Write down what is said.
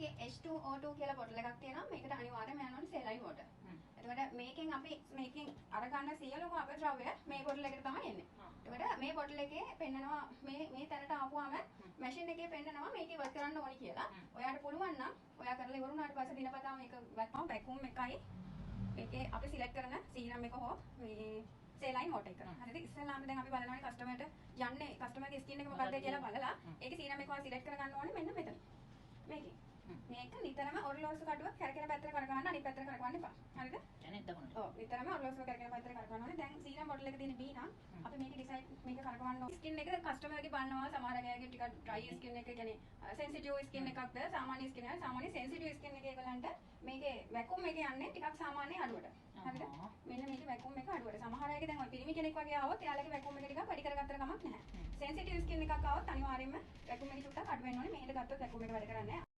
මේකේ H2O2 කියලා bottle එකක් තියෙනවා. මේකට අනිවාර්යයෙන්ම යන්න ඕනේ සෙලයින් වෝටර්. එතකොට මේකෙන් අපි අරගන්න සියලුම අපද්‍රව්‍ය මේ බොටල් එකට තමයි එන්නේ. එතකොට මේ බොටල් එකේ පෙන්නනවා මේ තැනට ආපුවාම මැෂින් එකේ පෙන්නනවා මේක ඉවත් කරන්න ඕනි කියලා. ඔයාට පුළුවන් නම් ඔයා කරලා ඉවරුනාට පස්සේ දිනපතා මේක වැක්කියුම් එකයි මේකේ අපි සිලෙක්ට් කරන සීරම් එක හෝ මේ සෙලයින් වෝටර් එක. හරිද? ඉස්සෙල්ලාම දැන් අපි බලනවානේ කස්ටමර්ට යන්නේ කස්ටමර්ගේ ස්කින් එක මොකක්ද කියලා බලලා ඒකේ සීරම් එක සිලෙක්ට් කරගන්න ඕනේ මෙන්න මෙතන. මේකේ. මේක නිතරම ඔරලෝසු කඩුවක් කරකින පැත්තට කරගන්න අනිත් පැත්තට කරගන්න එපා. හරිද? يعني දකුණට. ඔව් නිතරම ඔරලෝසු කරකින පැත්තට කරගන්න ඕනේ. දැන් සීරම් බොටල් එක තියෙන B නම් අපි මේක ඩිසයිඩ් මේක කරගන්න ඕනේ. ස්කින් එක කස්ටමර්ගේ බලනවා සමහර අයගේ ටිකක් ඩ්‍රයි ස්කින් එක කියන්නේ සෙන්සිටිව් ස්කින් එකක්ද සාමාන්‍ය ස්කින් එකක් සාමාන්‍ය සෙන්සිටිව් ස්කින් එකේ ඒගොල්ලන්ට මේකේ වැක්කියුම් එකේ යන්නේ ටිකක් සාමාන්‍ය අඩුවට. හරිද? මෙන්න මේකේ වැක්කියුම් එක අඩුවට. සමහර අයගේ දැන් ඔය පිරිමි කෙනෙක් වගේ ආවොත් එයාලගේ වැක්කියුම් එක ටිකක් වැඩි කරගත්තට කමක් නැහැ. සෙන්සිටිව් ස්කින් එකක් ආවොත් අනිවාර්යයෙන්ම වැක්කියුම් එක ටිකක් අඩු වෙන්න ඕනේ. මේකට ගත්තොත් වැක්කියුම් එක වැඩ කරන්නේ නැහැ.